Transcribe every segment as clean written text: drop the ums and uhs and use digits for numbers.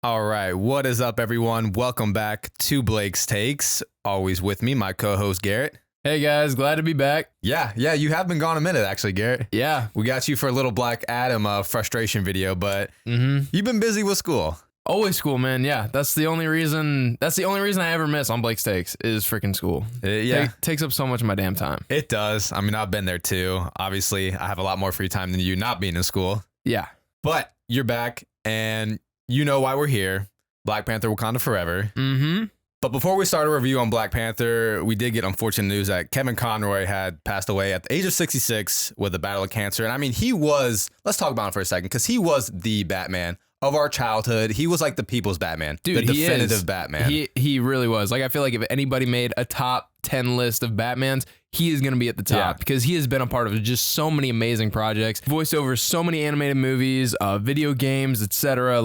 All right, what is up, everyone? Welcome back to Blake's Takes. Always with me, my co-host Garrett. Hey guys, glad to be back. Yeah, you have been gone a minute, actually, Garrett. Yeah. We got you for a little Black Adam frustration video, but you've been busy with school. Always school, man. Yeah, that's the only reason I ever miss on Blake's Takes is freaking school. Takes up so much of my damn time. It does. I mean, I've been there too. Obviously, I have a lot more free time than you not being in school. Yeah. But you're back, and you know why we're here. Black Panther Wakanda Forever. Mm-hmm. But before we start a review on Black Panther, we did get unfortunate news that Kevin Conroy had passed away at the age of 66 with a battle of cancer. And I mean, let's talk about him for a second, because he was the Batman of our childhood. He was like the people's Batman. Dude, the definitive Batman. He really was. Like, I feel like if anybody made a top 10 list of Batmans, he is going to be at the top because he has been a part of just so many amazing projects, voiced over so many animated movies, video games, etc.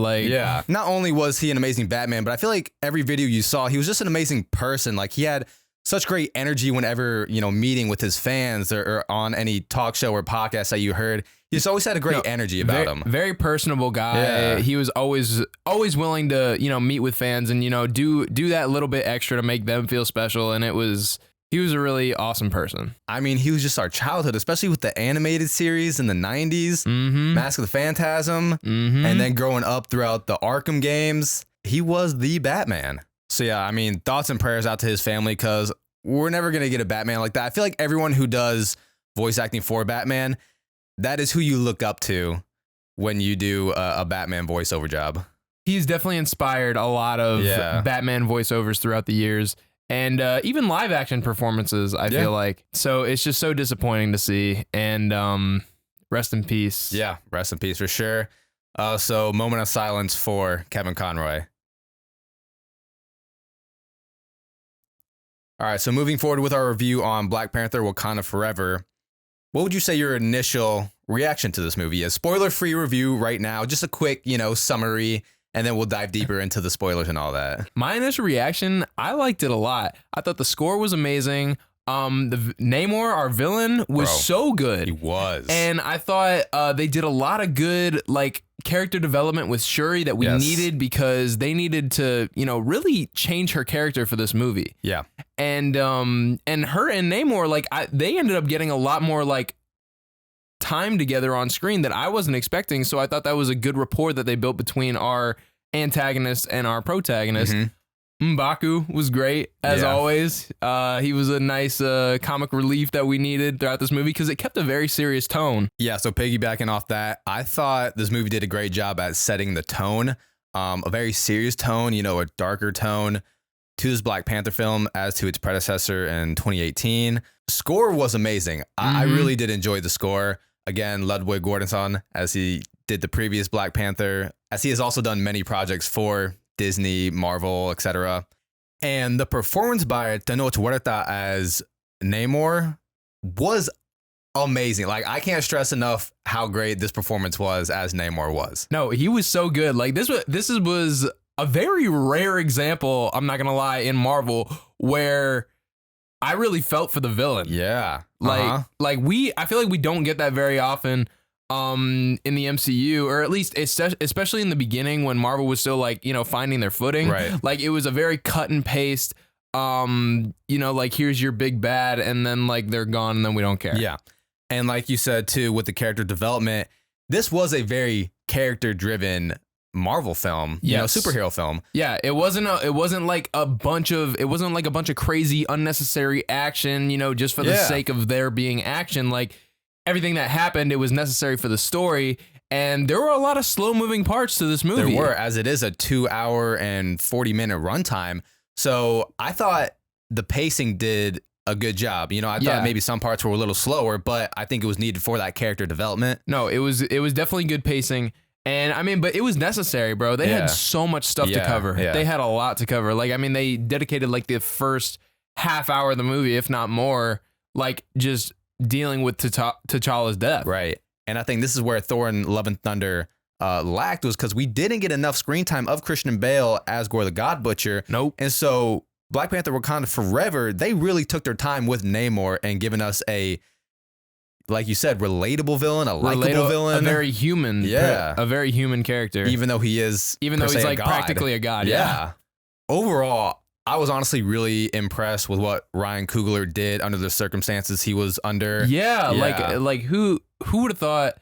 Not only was he an amazing Batman, but I feel like every video you saw, he was just an amazing person. Like, he had such great energy whenever, meeting with his fans or on any talk show or podcast that you heard. He just always had a great energy about him. Very personable guy. Yeah. He was always willing to, meet with fans and, do that little bit extra to make them feel special. And he was a really awesome person. I mean, he was just our childhood, especially with the animated series in the 90s, Mask of the Phantasm, and then growing up throughout the Arkham games. He was the Batman. So yeah, I mean, thoughts and prayers out to his family, because we're never going to get a Batman like that. I feel like everyone who does voice acting for Batman, that is who you look up to when you do a Batman voiceover job. He's definitely inspired a lot of Batman voiceovers throughout the years. And even live action performances, I feel like. So it's just so disappointing to see. And rest in peace. Yeah, rest in peace for sure. So moment of silence for Kevin Conroy. All right, so moving forward with our review on Black Panther Wakanda Forever, what would you say your initial reaction to this movie is? Spoiler-free review right now, just a quick, summary, and then we'll dive deeper into the spoilers and all that. My initial reaction, I liked it a lot. I thought the score was amazing. The Namor, our villain, was so good. He was. And I thought they did a lot of good, character development with Shuri that we needed, because they needed to, really change her character for this movie. Yeah. And her and Namor, they ended up getting a lot more, time together on screen that I wasn't expecting. So I thought that was a good rapport that they built between our antagonist and our protagonist. M'Baku was great, as always. He was a nice comic relief that we needed throughout this movie, because it kept a very serious tone. Yeah, so piggybacking off that, I thought this movie did a great job at setting the tone, a very serious tone, a darker tone to this Black Panther film as to its predecessor in 2018. Score was amazing. I really did enjoy the score. Again, Ludwig Göransson, as he did the previous Black Panther, as he has also done many projects for Disney, Marvel, etc. And the performance by Tenoch Huerta as Namor was amazing. I can't stress enough how great this performance was as Namor was. No, he was so good. This was a very rare example, I'm not gonna lie, in Marvel, where I really felt for the villain. Yeah. I feel like we don't get that very often in the MCU, or at least especially in the beginning when Marvel was still finding their footing. Right. It was a very cut and paste, here's your big bad, and then they're gone, and then we don't care. Yeah. And like you said too, with the character development, this was a very character driven Marvel film, superhero film. Yeah, it wasn't like a bunch of crazy unnecessary action, just for the sake of there being action. Everything that happened, it was necessary for the story, and there were a lot of slow moving parts to this movie. There were, as it is a 2 hour and 40-minute runtime. So I thought the pacing did a good job. I thought maybe some parts were a little slower, but I think it was needed for that character development. No, it was definitely good pacing. And but it was necessary, bro. They had so much stuff to cover. Yeah. They had a lot to cover. They dedicated the first half hour of the movie, if not more, just dealing with T'Challa's death. Right. And I think this is where Thor and Love and Thunder lacked, was because we didn't get enough screen time of Christian Bale as Gore the God Butcher. Nope. And so Black Panther Wakanda Forever, they really took their time with Namor and given us a like you said, relatable villain, a likable villain, a very human, a very human character. Even though he's like practically a god. Yeah. Overall, I was honestly really impressed with what Ryan Coogler did under the circumstances he was under. Yeah. Like who would have thought?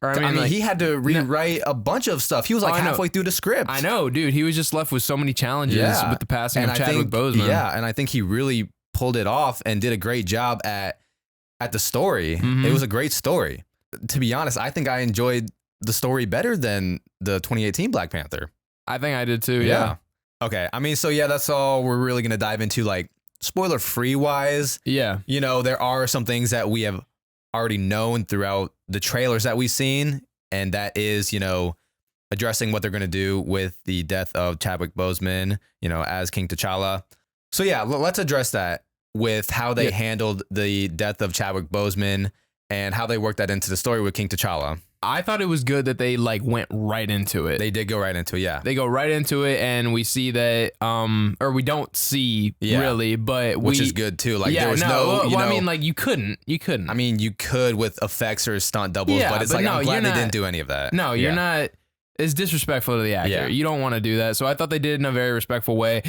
Or, I mean, he had to rewrite a bunch of stuff. He was like halfway through the script. I know, dude. He was just left with so many challenges with the passing of Chadwick Boseman. Yeah, and I think he really pulled it off and did a great job at the story. Mm-hmm. It was a great story. To be honest, I think I enjoyed the story better than the 2018 Black Panther. I think I did too. Yeah. Okay. I mean, so yeah, that's all we're really gonna dive into. Like spoiler free wise. Yeah. You know, there are some things that we have already known throughout the trailers that we've seen, and that is, you know, addressing what they're going to do with the death of Chadwick Boseman, you know, as King T'Challa. So yeah, let's address that with how they handled the death of Chadwick Boseman and how they worked that into the story with King T'Challa. I thought it was good that they like went right into it. They did go right into it, yeah. They go right into it, and we see that, or we don't see really, but which is good too. Like there was I mean, like you couldn't. I mean, you could with effects or stunt doubles, but it's like I'm glad they didn't do any of that. No, you're not. It's disrespectful to the actor. Yeah. You don't want to do that. So I thought they did it in a very respectful way.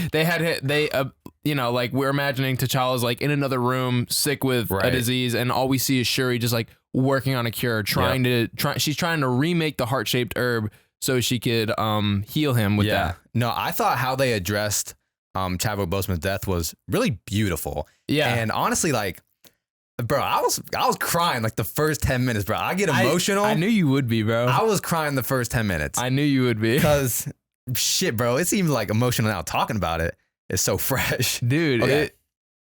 You know, like we're imagining T'Challa's like in another room, sick with a disease, and all we see is Shuri just like working on a cure, she's trying to remake the heart-shaped herb so she could heal him with that. No, I thought how they addressed Chadwick Boseman's death was really beautiful. Yeah. And honestly, like, bro, I was crying like the first 10 minutes, bro. I get emotional. I knew you would be, bro. I was crying the first 10 minutes. I knew you would be. Because shit, bro, it's even like emotional now talking about it. It's so fresh. Dude, okay.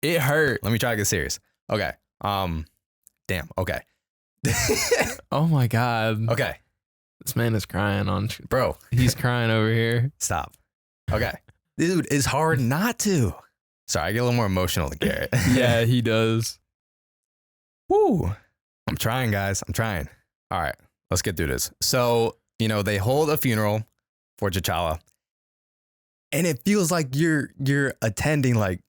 It hurt. Let me try to get serious. Okay. Damn. Okay. Oh my God. Okay. This man is crying on. Bro. He's crying over here. Stop. Okay. Dude, it's hard not to. Sorry, I get a little more emotional than Garrett. Yeah, he does. Woo. I'm trying, guys. I'm trying. All right. Let's get through this. So, you know, they hold a funeral for T'Challa. And it feels like you're attending like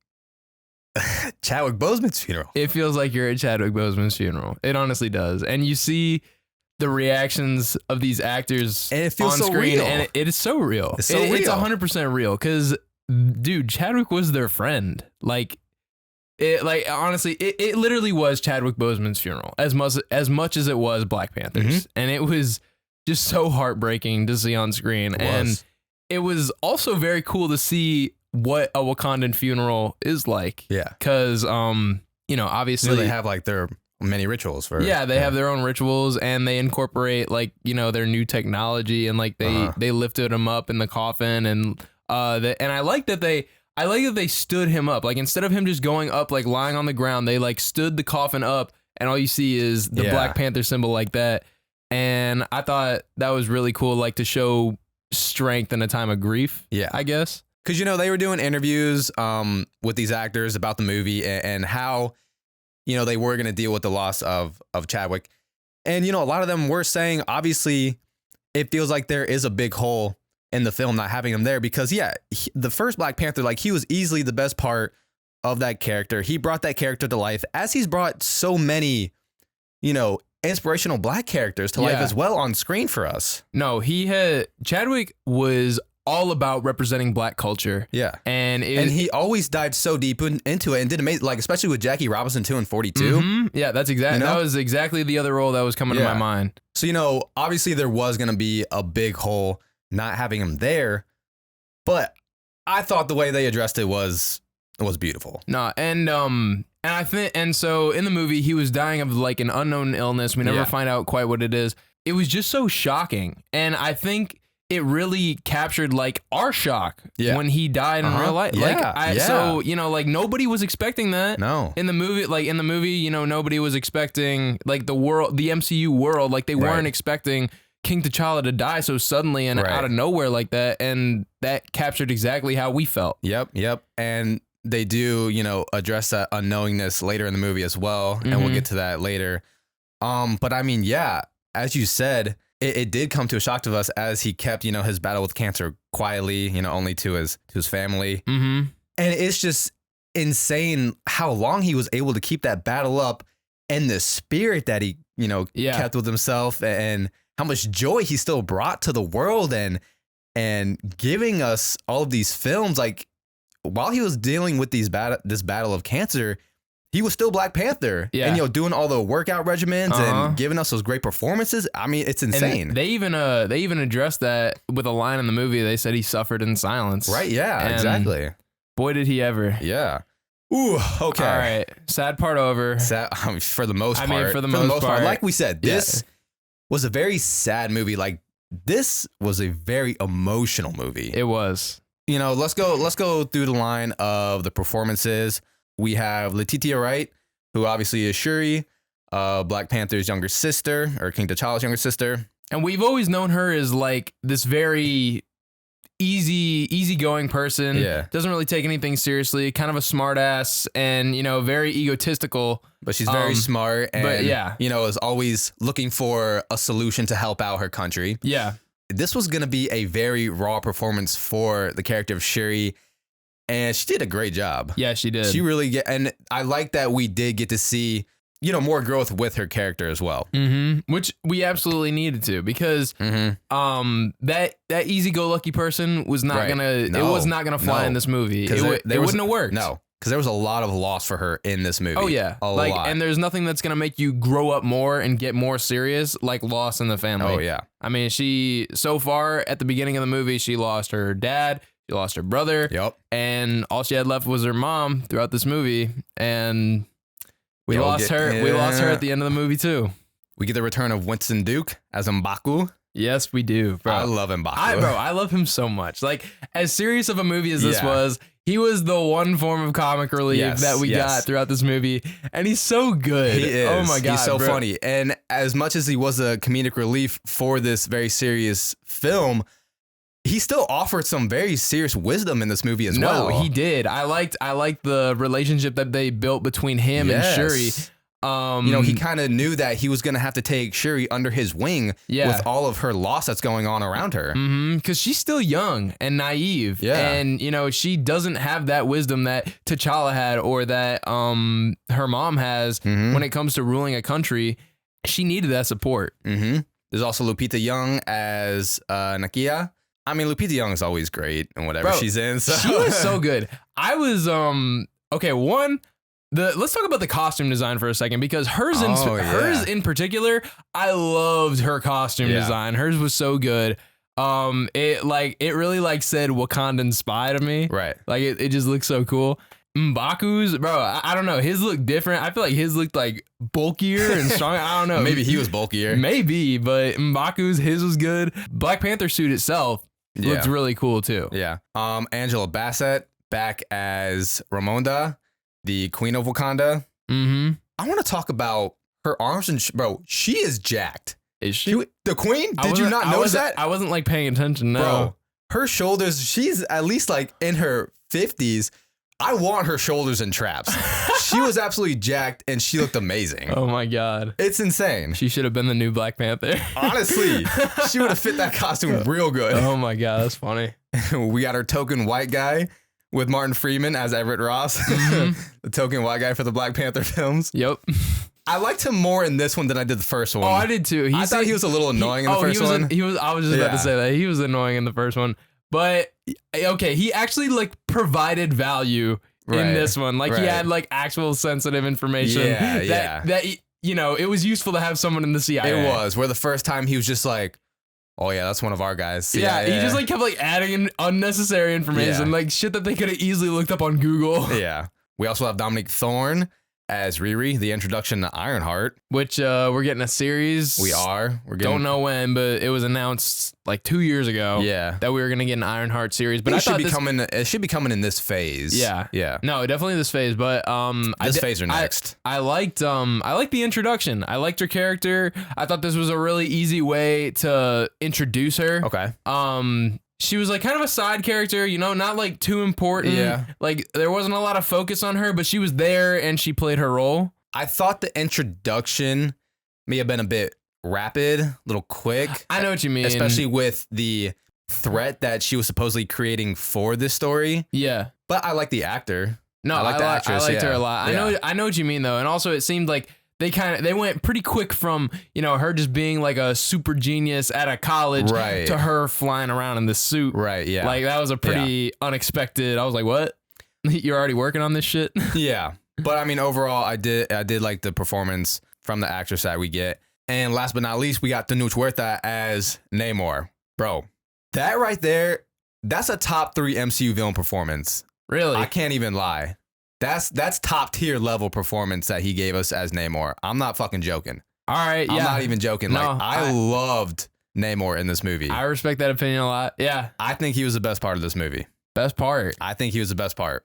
Chadwick Boseman's funeral. It feels like you're at Chadwick Boseman's funeral. It honestly does. And you see the reactions of these actors and it feels on so screen, real. and it is so real. It's so real. It's 100% real because, dude, Chadwick was their friend. Like, honestly, it literally was Chadwick Boseman's funeral as much as it was Black Panther's, and it was just so heartbreaking to see on screen. And it was also very cool to see what a Wakandan funeral is like. Yeah. Because, you know, obviously they have like their many rituals for. Yeah, they have their own rituals, and they incorporate like, you know, their new technology, and like they lifted him up in the coffin, and I like that they stood him up. Like instead of him just going up, like lying on the ground, they like stood the coffin up, and all you see is the Black Panther symbol like that. And I thought that was really cool, like to show strength in a time of grief. Yeah, I guess. Because, you know, they were doing interviews with these actors about the movie and how, you know, they were going to deal with the loss of Chadwick. And, you know, a lot of them were saying, obviously, it feels like there is a big hole in the film not having him there because, the first Black Panther, like, he was easily the best part of that character. He brought that character to life, as he's brought so many, you know, inspirational Black characters to life as well on screen for us. No, Chadwick was all about representing Black culture. Yeah. And he always dived so deep into it and did amazing, like, especially with Jackie Robinson 2 and 42. Mm-hmm. Yeah, that's exactly, that was exactly the other role that was coming to my mind. So, you know, obviously there was going to be a big hole not having him there, but I thought the way they addressed it was beautiful. No, and I think, and so in the movie, he was dying of like an unknown illness. We never find out quite what it is. It was just so shocking. And I think it really captured like our shock when he died in real life. So, you know, like nobody was expecting that. No. In the movie, you know, nobody was expecting like the MCU world, like they weren't expecting King T'Challa to die so suddenly and out of nowhere like that. And that captured exactly how we felt. Yep. And they do, you know, address that unknowingness later in the movie as well. And we'll get to that later. But I mean, as you said, it did come to a shock to us as he kept, you know, his battle with cancer quietly, you know, only to his family. And it's just insane how long he was able to keep that battle up and the spirit that he, kept with himself, and how much joy he still brought to the world, and giving us all of these films. Like, while he was dealing with this battle of cancer, he was still Black Panther. Yeah. And, doing all the workout regimens and giving us those great performances. I mean, it's insane. And they even addressed that with a line in the movie. They said he suffered in silence. Right, yeah, And exactly. Boy, did he ever. Yeah. Ooh, okay. All right. Sad part over. For the most part. I mean, for the most part. Like we said, this was a very sad movie. Like, this was a very emotional movie. It was. Let's go through the line of the performances. We have Letitia Wright, who obviously is Shuri, Black Panther's younger sister, or King T'Challa's younger sister. And we've always known her as like this very easygoing person. Yeah. Doesn't really take anything seriously, kind of a smart ass, and very egotistical. But she's very smart, and is always looking for a solution to help out her country. Yeah. This was going to be a very raw performance for the character of Shuri, and she did a great job. Yeah, she did. She really and I like that we did get to see, more growth with her character as well. Mm-hmm. Which we absolutely needed to, because that easy-go-lucky person was not it was not gonna fly in this movie. It wouldn't have worked. No. Because there was a lot of loss for her in this movie. Oh, yeah. A lot. And there's nothing that's going to make you grow up more and get more serious like loss in the family. Oh, yeah. I mean, so far at the beginning of the movie, she lost her dad, she lost her brother. Yep. And all she had left was her mom throughout this movie. And we lost her. Yeah. We lost her at the end of the movie, too. We get the return of Winston Duke as M'Baku. Yes, we do, bro. I love M'Baku. I love him so much. Like, as serious of a movie as this was, he was the one form of comic relief that we got throughout this movie. And he's so good. He is. Oh, my God. He's so funny. And as much as he was a comedic relief for this very serious film, he still offered some very serious wisdom in this movie as well. No, he did. I liked the relationship that they built between him and Shuri. He kind of knew that he was going to have to take Shuri under his wing with all of her loss that's going on around her. Because she's still young and naive. Yeah. And, she doesn't have that wisdom that T'Challa had, or that her mom has when it comes to ruling a country. She needed that support. There's also Lupita Young as Nakia. I mean, Lupita Young is always great in whatever she's in. So. She was so good. I was, let's talk about the costume design for a second, because hers in particular, I loved her costume design. Hers was so good. It really said Wakandan spy to me. Right. Like it just looked so cool. M'Baku's, bro, I don't know. His looked different. I feel like his looked like bulkier and stronger. I don't know. Maybe he was bulkier. Maybe, but M'Baku's, his was good. Black Panther suit itself looked really cool too. Yeah. Angela Bassett back as Ramonda, the Queen of Wakanda. I want to talk about her arms and bro. She is jacked. Is she the Queen? Did you not notice that? I wasn't paying attention. No, bro. Her shoulders. She's at least in her 50s. I want her shoulders in traps. She was absolutely jacked, and she looked amazing. Oh my God, it's insane. She should have been the new Black Panther. Honestly, she would have fit that costume real good. Oh my God, that's funny. We got our token white guy with Martin Freeman as Everett Ross, the token white guy for the Black Panther films. Yep. I liked him more in this one than I did the first one. Oh, I did too. I thought he was a little annoying in the first one. I was just about to say that he was annoying in the first one, but okay, he actually provided value in this one. He had actual sensitive information. That it was useful to have someone in the CIA. It was. Where the first time he was just like, oh yeah, that's one of our guys. He just kept adding in unnecessary information, shit that they could have easily looked up on Google. Yeah. We also have Dominique Thorne as Riri, the introduction to Ironheart. Which we're getting a series. Don't know when, but it was announced 2 years ago. Yeah. That we were gonna get an Ironheart series. But it should be coming in this phase. Yeah. Yeah. No, definitely this phase. But this phase or next. I liked the introduction. I liked her character. I thought this was a really easy way to introduce her. Okay. She was kind of a side character, not too important. Yeah. There wasn't a lot of focus on her, but she was there and she played her role. I thought the introduction may have been a bit rapid, a little quick. I know what you mean. Especially with the threat that she was supposedly creating for this story. Yeah. But I like the actor. No, I like the actress. I liked her a lot. I know what you mean though. And also it seemed like they went pretty quick from, you know, her just being like a super genius at a college to her flying around in this suit. Right. Yeah. Like that was a pretty unexpected. I was like, what? You're already working on this shit? Yeah. But I mean, overall, I did like the performance from the actress that we get. And last but not least, we got Tenoch Huerta as Namor. Bro, that right there, that's a top 3 MCU villain performance. Really? I can't even lie. That's top tier level performance that he gave us as Namor. I'm not fucking joking. All right, I'm not even joking. No, like I loved Namor in this movie. I respect that opinion a lot. Yeah. I think he was the best part of this movie. Best part. I think he was the best part.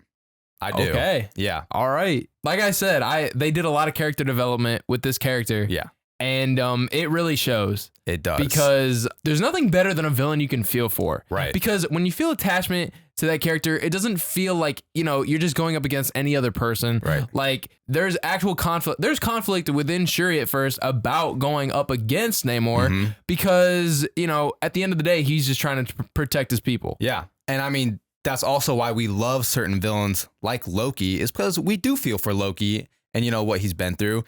I do. Okay. Yeah. All right. Like I said, they did a lot of character development with this character. Yeah. And it really shows. It does. Because there's nothing better than a villain you can feel for. Right. Because when you feel attachment to that character, it doesn't feel like, you know, you're just going up against any other person. Right. Like there's actual conflict. There's conflict within Shuri at first about going up against Namor because, you know, at the end of the day, he's just trying to protect his people. Yeah. And I mean, that's also why we love certain villains like Loki, is because we do feel for Loki and, you know, what he's been through.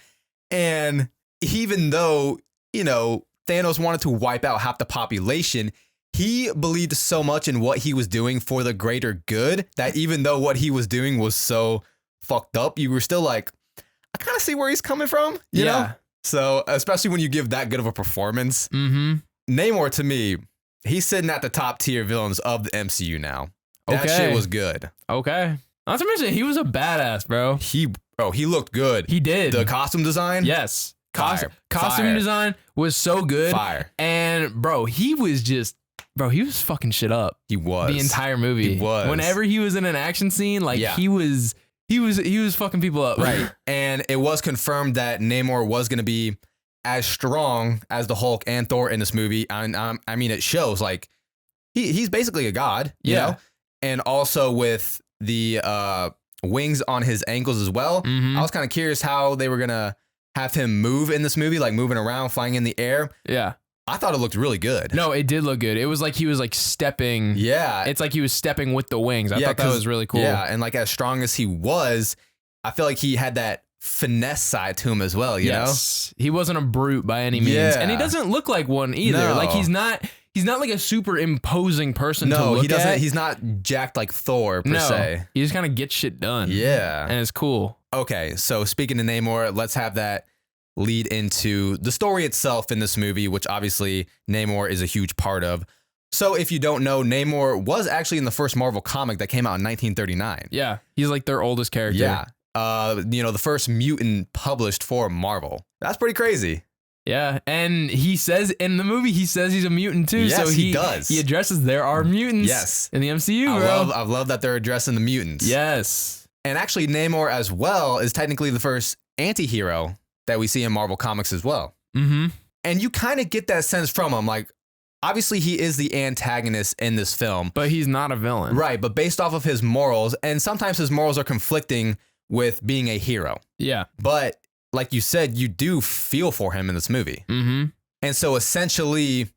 And even though, you know, Thanos wanted to wipe out half the population, he believed so much in what he was doing for the greater good that even though what he was doing was so fucked up, you were still like, I kind of see where he's coming from, you know? So especially when you give that good of a performance, Namor, to me, he's sitting at the top tier villains of the MCU now. That shit was good. Okay. Not to mention, he was a badass, bro. He looked good. He did. The costume design? Yes. Costume design was so good. Fire. And bro, he was fucking shit up. He was. The entire movie. He was. Whenever he was in an action scene, like he was fucking people up. Right. And it was confirmed that Namor was going to be as strong as the Hulk and Thor in this movie. I mean, it shows like he's basically a god, you know? And also with the wings on his ankles as well. I was kind of curious how they were going to have him move in this movie, like moving around, flying in the air. Yeah. I thought it looked really good. No, it did look good. It was like he was like stepping. Yeah. It's like he was stepping with the wings. I thought that was really cool. Yeah. And like as strong as he was, I feel like he had that finesse side to him as well, you know? He wasn't a brute by any means. Yeah. And he doesn't look like one either. No. Like he's not like a super imposing person to look he doesn't. at. He's not jacked like Thor per se. He just kind of gets shit done. Yeah. And it's cool. Okay, so speaking of Namor, let's have that lead into the story itself in this movie, which obviously Namor is a huge part of. So if you don't know, Namor was actually in the first Marvel comic that came out in 1939. Yeah, he's like their oldest character. Yeah. You know, the first mutant published for Marvel. That's pretty crazy. Yeah, and he says in the movie, he's a mutant too. Yes, so he does. He addresses there are mutants in the MCU, bro. I love that they're addressing the mutants. Yes. And actually, Namor as well is technically the first anti-hero that we see in Marvel Comics as well. Mm-hmm. And you kind of get that sense from him. Like, obviously, he is the antagonist in this film. But he's not a villain. Right, but based off of his morals, and sometimes his morals are conflicting with being a hero. Yeah. But like you said, you do feel for him in this movie. Mm-hmm. And so essentially,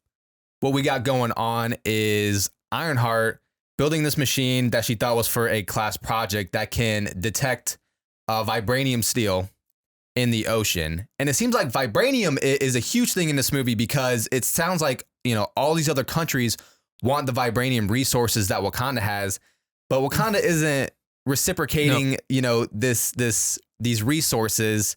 what we got going on is Ironheart building this machine that she thought was for a class project that can detect vibranium steel in the ocean. And it seems like vibranium is a huge thing in this movie because it sounds like, you know, all these other countries want the vibranium resources that Wakanda has, but Wakanda isn't reciprocating, you know, these resources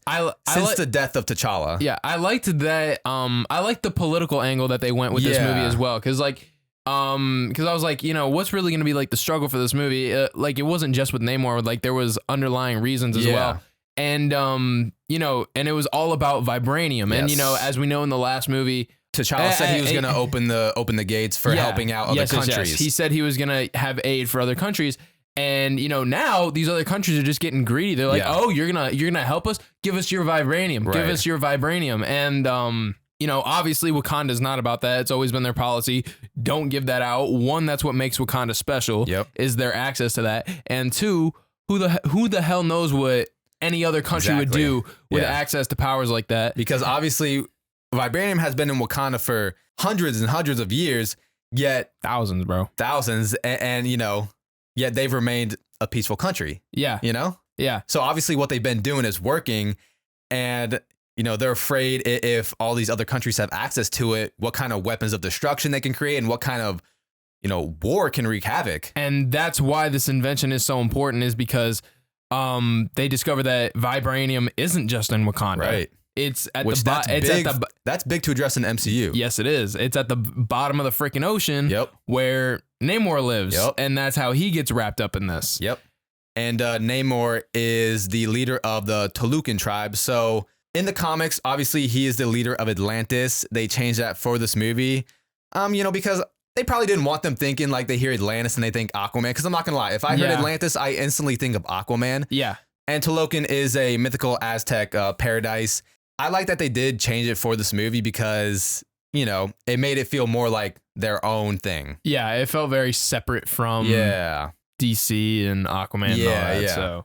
since the death of T'Challa. Yeah, I liked that. I liked the political angle that they went with this movie as well, because I was like, you know, what's really going to be like the struggle for this movie? Like, it wasn't just with Namor. Like, there was underlying reasons as well. And you know, and it was all about vibranium. And you know, as we know in the last movie, T'Challa said he was going to open the gates for helping out other countries. Yes. He said he was going to have aid for other countries. And you know, now these other countries are just getting greedy. They're like, "Oh, you're gonna help us? Give us your vibranium. Right. Give us your vibranium." And you know, obviously Wakanda's not about that. It's always been their policy. Don't give that out. One, that's what makes Wakanda special. Is their access to that. And two, who the hell knows what any other country would do with access to powers like that? Because obviously, vibranium has been in Wakanda for hundreds and hundreds of years. Yet thousands, bro. Thousands, and you know. Yet they've remained a peaceful country. Yeah. You know? Yeah. So obviously what they've been doing is working. And they're afraid if all these other countries have access to it, what kind of weapons of destruction they can create and what kind of, war can wreak havoc. And that's why this invention is so important, is because they discover that vibranium isn't just in Wakanda. Right. It's at Which that's big to address in the MCU. Yes, it is. It's at the bottom of the freaking ocean. Yep. Where Namor lives. Yep. And that's how he gets wrapped up in this. Yep. And Namor is the leader of the Tolucan tribe. So in the comics, obviously he is the leader of Atlantis. They changed that for this movie. Because they probably didn't want them thinking like they hear Atlantis and they think Aquaman. Because I'm not gonna lie, if I heard Atlantis, I instantly think of Aquaman. Yeah. And Tolucan is a mythical Aztec paradise. I like that they did change it for this movie because, it made it feel more like their own thing. Yeah, it felt very separate from DC and Aquaman and all that. So.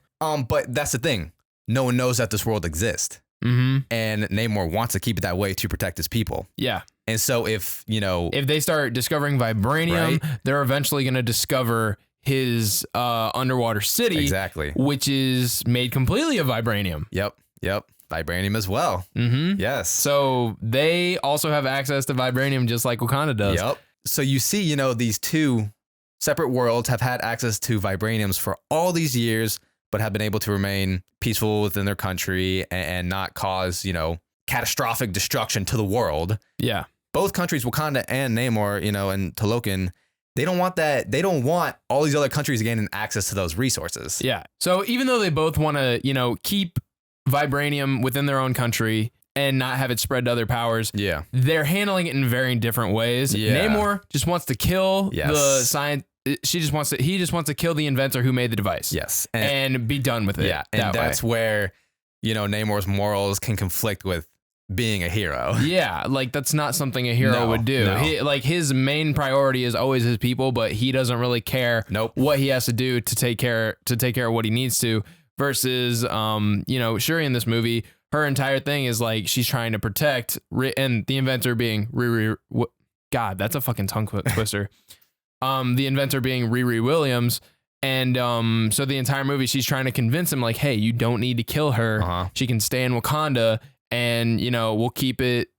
But that's the thing. No one knows that this world exists. Mm-hmm. And Namor wants to keep it that way to protect his people. Yeah. And so if they start discovering vibranium, they're eventually going to discover his underwater city. Exactly. Which is made completely of vibranium. Yep. Vibranium as well. Mm-hmm. Yes. So they also have access to vibranium just like Wakanda does. Yep. So you see, these two separate worlds have had access to vibraniums for all these years, but have been able to remain peaceful within their country and not cause, catastrophic destruction to the world. Yeah. Both countries, Wakanda and Namor, and Tolucan, they don't want that. They don't want all these other countries gaining access to those resources. Yeah. So even though they both want to, keep vibranium within their own country and not have it spread to other powers, they're handling it in very different ways. Yeah. Namor just wants to kill the science. He just wants to kill the inventor who made the device. Yes. And be done with it. Yeah. And that's where, Namor's morals can conflict with being a hero. Yeah, like that's not something a hero would do. No. His main priority is always his people, but he doesn't really care what he has to do to take care of what he needs to. Versus, Shuri in this movie, her entire thing is like she's trying to protect, and the inventor being God, that's a fucking tongue twister. The inventor being Riri Williams. And so the entire movie, she's trying to convince him like, hey, you don't need to kill her. Uh-huh. She can stay in Wakanda and, we'll keep it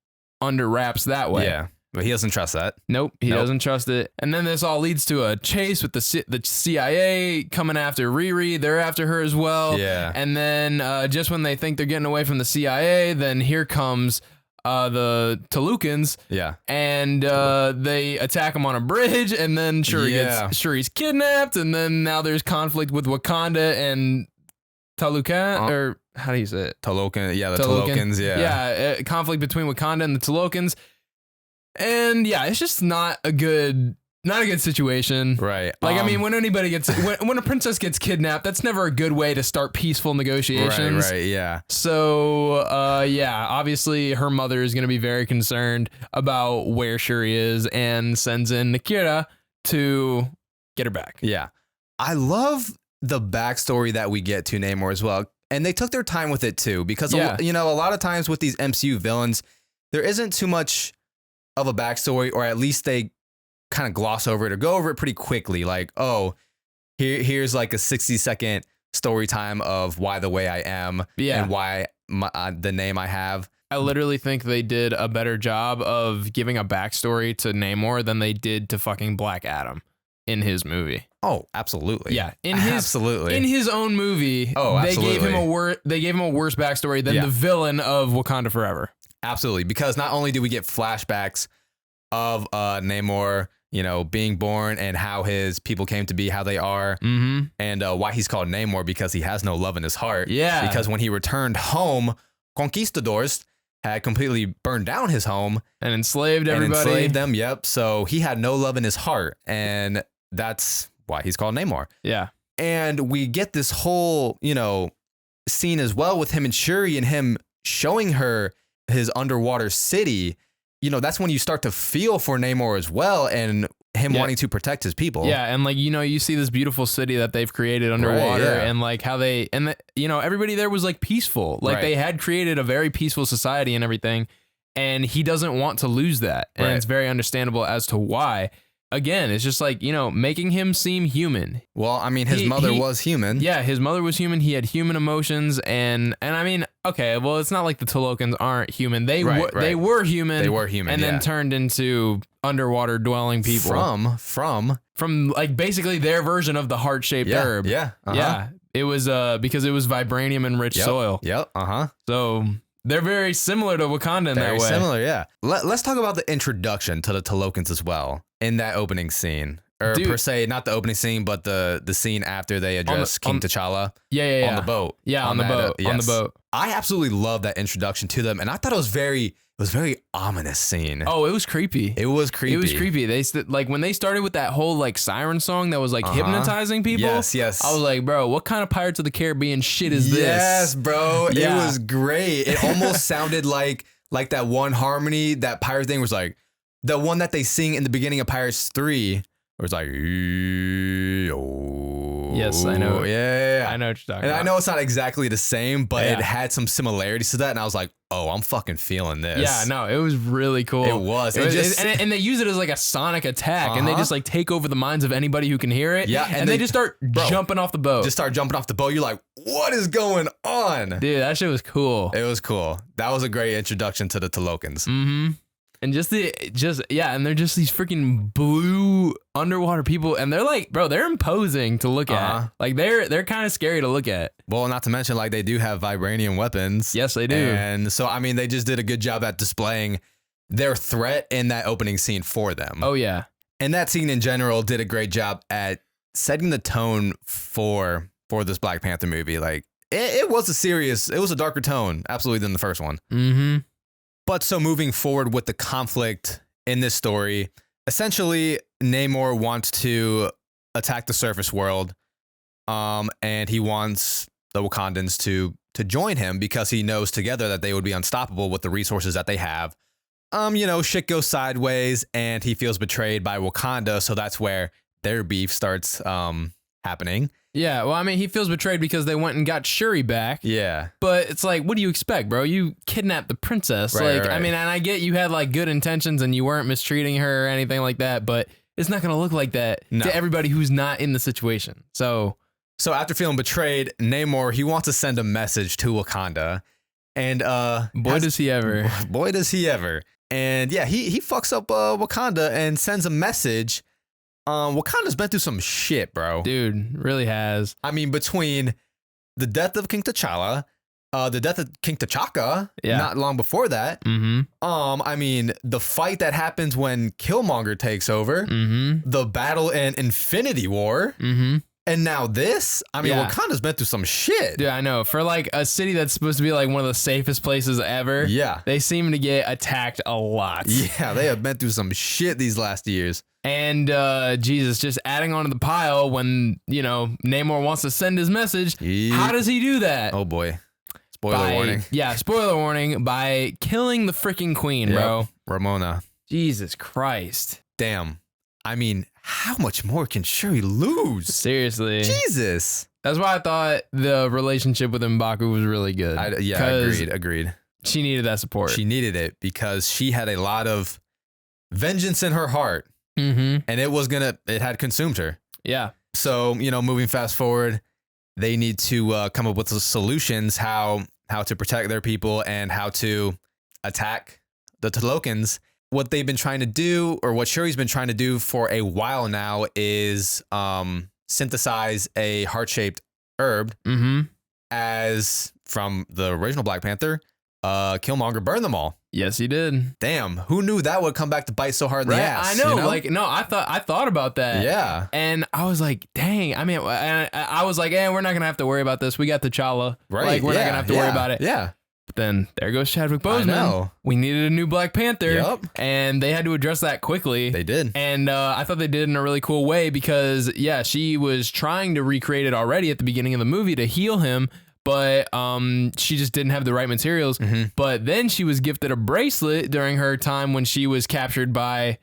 under wraps that way. Yeah. But he doesn't trust that. Nope, he doesn't trust it. And then this all leads to a chase with the CIA coming after Riri. They're after her as well. Yeah. And then just when they think they're getting away from the CIA, then here comes the Tolucans. Yeah. And they attack him on a bridge, and then Shuri's kidnapped, and then now there's conflict with Wakanda and Tolucan, or how do you say it? Tolucan. Yeah, the Tolokans. Yeah. Yeah, conflict between Wakanda and the Tolokans. And yeah, it's just not a good situation. Right. Like, I mean, when anybody gets, when a princess gets kidnapped, that's never a good way to start peaceful negotiations. Right. Yeah. So, obviously her mother is going to be very concerned about where Shuri is and sends in Nakira to get her back. Yeah. I love the backstory that we get to Namor as well. And they took their time with it too, because, a lot of times with these MCU villains, there isn't too much of a backstory, or at least they kind of gloss over it or go over it pretty quickly. Like, oh, here's like a 60-second story time of why the way I am and why the name I have. I literally think they did a better job of giving a backstory to Namor than they did to fucking Black Adam in his movie. Oh, absolutely. Yeah, in his own movie, they gave him a worse backstory than the villain of Wakanda Forever. Absolutely, because not only do we get flashbacks of Namor, being born and how his people came to be how they are, and why he's called Namor, because he has no love in his heart. Yeah. Because when he returned home, conquistadors had completely burned down his home and enslaved everybody. And enslaved them. Yep. So he had no love in his heart, and that's why he's called Namor. Yeah. And we get this whole, scene as well with him and Shuri, and him showing her his underwater city. That's when you start to feel for Namor as well, and him wanting to protect his people. Yeah, and like, you see this beautiful city that they've created underwater, and like how they, and everybody there was like peaceful. Like they had created a very peaceful society and everything, and he doesn't want to lose that. And it's very understandable as to why. again, it's just like, making him seem human. Well, I mean, his mother was human. Yeah, his mother was human. He had human emotions, and I mean, okay, well, it's not like the Tolokans aren't human. They were human. They were human, and then turned into underwater dwelling people from like basically their version of the heart-shaped herb. Yeah, yeah. It was because it was vibranium enriched soil. Yep. So they're very similar to Wakanda in that way. Very similar, yeah. Let's talk about the introduction to the Tolokans as well in that opening scene. Or per se, not the opening scene, but the scene after they address King T'Challa. Yeah. On the boat. Yeah, on the boat. On the boat. I absolutely love that introduction to them, and I thought it was very ominous scene. Oh, it was creepy. It was creepy. They like when they started with that whole like siren song that was like hypnotizing people. Yes. I was like, bro, what kind of Pirates of the Caribbean shit is this? Yes, bro. Yeah. It was great. It almost sounded like that one harmony that Pirates thing was like the one that they sing in the beginning of Pirates 3. Where it's like, yes, I know. Yeah. I know what you're talking about. I know it's not exactly the same, but it had some similarities to that. And I was like, oh, I'm fucking feeling this. Yeah, no, it was really cool. It was. And they use it as like a sonic attack, and they just like take over the minds of anybody who can hear it. Yeah, and they just start jumping off the boat. Just start jumping off the boat. You're like, what is going on? Dude, that shit was cool. It was cool. That was a great introduction to the Tolokans. Mm-hmm. And and they're just these freaking blue underwater people, and they're like, bro, they're imposing to look at. Like they're kind of scary to look at. Well, not to mention like they do have vibranium weapons. Yes, they do. And so I mean, they just did a good job at displaying their threat in that opening scene for them. Oh yeah. And that scene in general did a great job at setting the tone for this Black Panther movie. Like it was a darker tone, absolutely, than the first one. Mm-hmm. But so moving forward with the conflict in this story, essentially Namor wants to attack the surface world, and he wants the Wakandans to join him because he knows together that they would be unstoppable with the resources that they have. Shit goes sideways, and he feels betrayed by Wakanda, so that's where their beef starts happening. Yeah, well, I mean, he feels betrayed because they went and got Shuri back. Yeah. But it's like, what do you expect, bro? You kidnapped the princess. Right. I mean, and I get you had like good intentions and you weren't mistreating her or anything like that, but it's not going to look like that to everybody who's not in the situation. So after feeling betrayed, Namor, he wants to send a message to Wakanda. And boy, does he ever. Boy, does he ever. And yeah, he fucks up Wakanda and sends a message. Wakanda's been through some shit, bro. Dude, really has. I mean, between the death of King T'Challa, the death of King T'Chaka, not long before that. Mm-hmm. I mean, the fight that happens when Killmonger takes over, the battle in Infinity War, and now this. I mean, Wakanda's been through some shit. Dude, I know. For like a city that's supposed to be like one of the safest places ever, they seem to get attacked a lot. Yeah, they have been through some shit these last years. And Jesus, just adding onto the pile when, Namor wants to send his message. How does he do that? Oh, boy. Spoiler warning. Yeah, spoiler warning. By killing the freaking queen, bro. Ramona. Jesus Christ. Damn. I mean, how much more can Shuri lose? Seriously. Jesus. That's why I thought the relationship with M'Baku was really good. Agreed. She needed that support. She needed it because she had a lot of vengeance in her heart. Mm-hmm. And it had consumed her. Yeah. So, moving fast forward, they need to come up with the solutions, how to protect their people and how to attack the Tolokans. What they've been trying to do, or what Shuri's been trying to do for a while now, is synthesize a heart-shaped herb, as from the original Black Panther, Killmonger burned them all. Yes, he did. Damn, who knew that would come back to bite so hard in the ass? I know, I thought about that. Yeah. And I was like, dang, I mean, I was like, we're not going to have to worry about this. We got T'Challa. Right. Like, we're not going to have to worry about it. Yeah. But then there goes Chadwick Boseman. I know. We needed a new Black Panther. Yep. And they had to address that quickly. They did. And I thought they did it in a really cool way because, she was trying to recreate it already at the beginning of the movie to heal him. But she just didn't have the right materials. But then she was gifted a bracelet during her time when she was captured by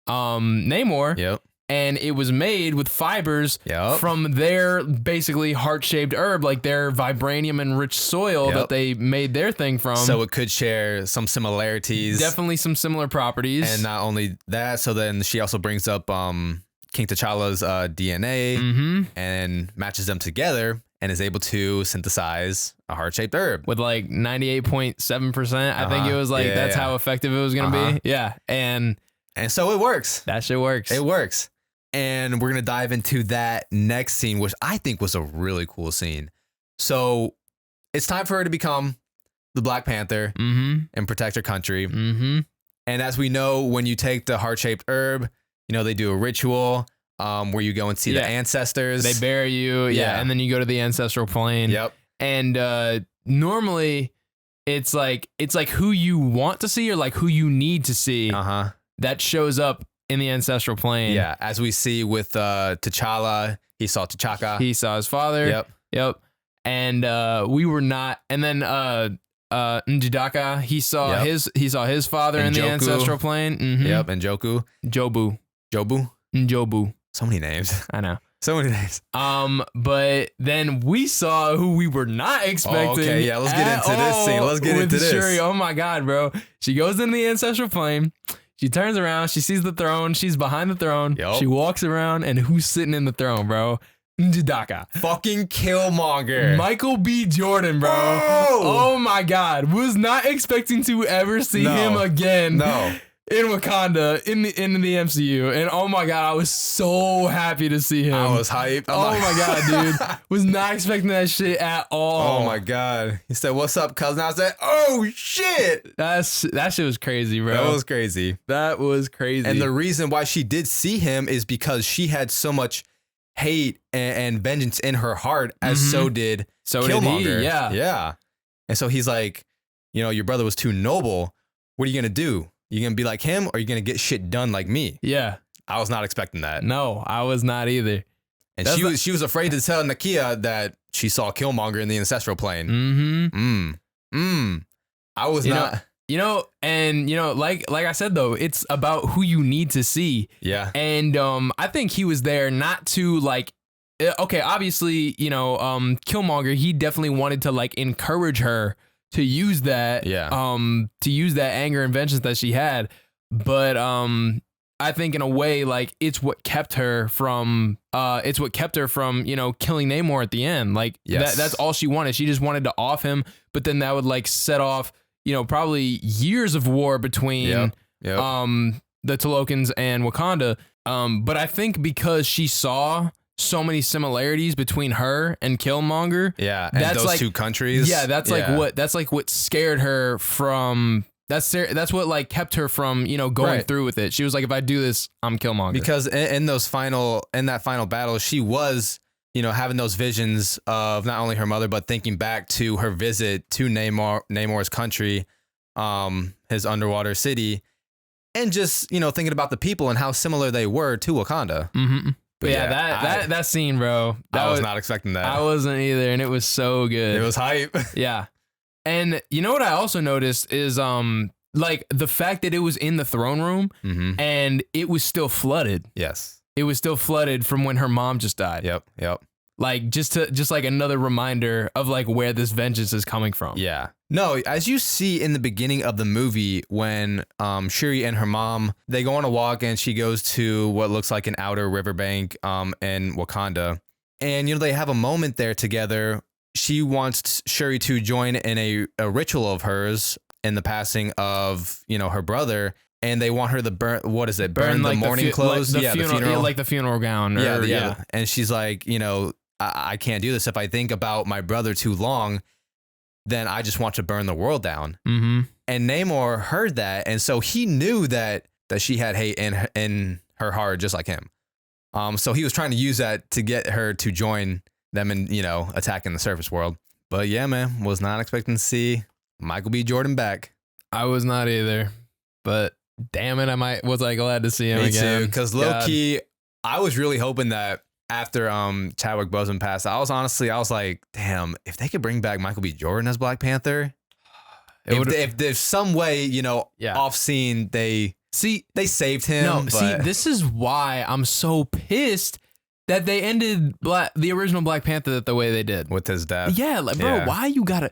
Namor. Yep. and it was made with fibers from their basically heart-shaped herb, like their vibranium enriched soil that they made their thing from. So it could share some similarities. Definitely some similar properties. And not only that, so then she also brings up King T'Challa's DNA and matches them together and is able to synthesize a heart-shaped herb. With like 98.7%. I think it was like, that's how effective it was going to be. Yeah. And so it works. That shit works. It works. And we're going to dive into that next scene, which I think was a really cool scene. So it's time for her to become the Black Panther and protect her country. And as we know, when you take the heart-shaped herb, you know, they do a ritual where you go and see the ancestors. They bury you. Yeah. And then you go to the ancestral plane. Yep. And normally it's like who you want to see or like who you need to see that shows up in the ancestral plane. Yeah. As we see with T'Challa, he saw T'Chaka. He saw his father. Yep. And we were not. And then N'Jidaka, he saw his father in the ancestral plane. Yep. And Jobu. Njobu. So many names. I know. So many names. But then we saw who we were not expecting. Okay, yeah, let's get into this scene. Let's get into this. Shuri. Oh my God, bro. She goes into the ancestral plane. She turns around. She sees the throne. She's behind the throne. Yep. She walks around, and who's sitting in the throne, bro? N'Jidaka. Fucking Killmonger. Michael B. Jordan, bro. Oh my God. Was not expecting to ever see him again. No. In Wakanda, in the MCU, and oh my God, I was so happy to see him. I was hyped. Oh my God, dude, was not expecting that shit at all. Oh my God, he said, "What's up, cousin?" I said, "Oh shit, that shit was crazy, bro. That was crazy. That was crazy." And the reason why she did see him is because she had so much hate and vengeance in her heart, as so did Killmonger. Did he, yeah. And so he's like, you know, your brother was too noble. What are you gonna do? You gonna be like him, or are you gonna get shit done like me? Yeah. I was not expecting that. No, I was not either. And she was afraid to tell Nakia that she saw Killmonger in the ancestral plane. I was not. Like I said though, it's about who you need to see. Yeah. And I think he was there not to like. Okay, obviously, Killmonger, he definitely wanted to like encourage her to use that, to use that anger and vengeance that she had, but I think in a way, like it's what kept her from, killing Namor at the end. Like that's all she wanted. She just wanted to off him, but then that would like set off, probably years of war between the Tolokans and Wakanda. But I think because she saw so many similarities between her and Killmonger. Yeah, and that's those like, two countries. Yeah, that's like what scared her from. That's what like kept her from going through with it. She was like, if I do this, I'm Killmonger. Because in that final battle, she was having those visions of not only her mother but thinking back to her visit to Namor's country, his underwater city, and just thinking about the people and how similar they were to Wakanda. But that scene, bro. I was not expecting that. I wasn't either, and it was so good. It was hype. Yeah. And you know what I also noticed is like the fact that it was in the throne room and it was still flooded. Yes. It was still flooded from when her mom just died. Yep. Like just like another reminder of like where this vengeance is coming from. Yeah. No, as you see in the beginning of the movie when Shuri and her mom, they go on a walk and she goes to what looks like an outer riverbank in Wakanda. And they have a moment there together. She wants Shuri to join in a ritual of hers in the passing of, her brother. And they want her to burn, what is it? Burn the mourning clothes? Like the funeral. Yeah, like the funeral gown. Yeah. And she's like, I can't do this. If I think about my brother too long, then I just want to burn the world down. And Namor heard that. And so he knew that she had hate in her heart, just like him. So he was trying to use that to get her to join them in, attacking the surface world. But yeah, man, was not expecting to see Michael B. Jordan back. I was not either. But damn it, was I glad to see him again. Me too, because low key, I was really hoping that after Chadwick Boseman passed, I was like, damn, if they could bring back Michael B. Jordan as Black Panther, if there's some way, off scene they See, they saved him. no, but see, this is why I'm so pissed that they ended the original Black Panther the way they did. with his death. Yeah, like, bro, Yeah. why you got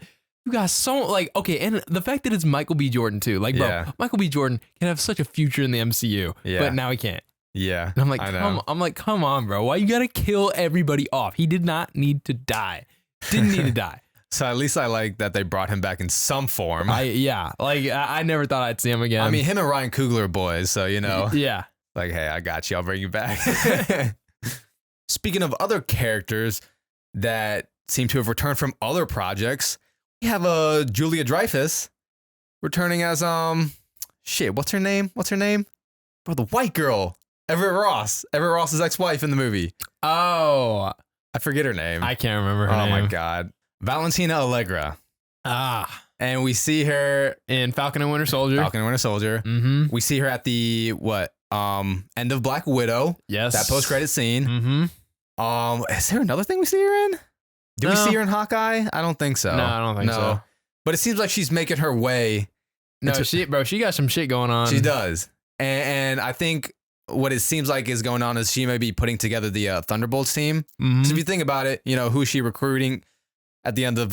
so, like, okay, and the fact that it's Michael B. Jordan too. Like, bro, Yeah. Michael B. Jordan can have such a future in the MCU, Yeah. but now he can't. Yeah. And I'm like, I know. come on, bro. Why you gotta kill everybody off? He did not need to die. Didn't need to die. So at least I like that they brought him back in some form. I never thought I'd see him again. I mean, him and Ryan Coogler are boys, so yeah. like, hey, I got you. I'll bring you back. Speaking of other characters that seem to have returned from other projects, we have Julia Dreyfus returning as what's her name? Bro, the white girl, Everett Ross. Everett Ross's ex-wife in the movie. Oh, I forget her name. I can't remember her Oh name. my god, Valentina Allegra. And we see her In Falcon and Winter Soldier. Falcon and Winter Soldier. Mm-hmm. We see her at the end of Black Widow. Yes. That post-credit scene. Mm-hmm. Is there another thing we see her in? Did we No. see her in Hawkeye? I don't think so. No, I don't think so. But it seems like she's making her way. No, into- she got some shit going on. She does. And I think what it seems like is going on is she may be putting together the Thunderbolts team. Mhm. Because if you think about it, who is she recruiting at the end of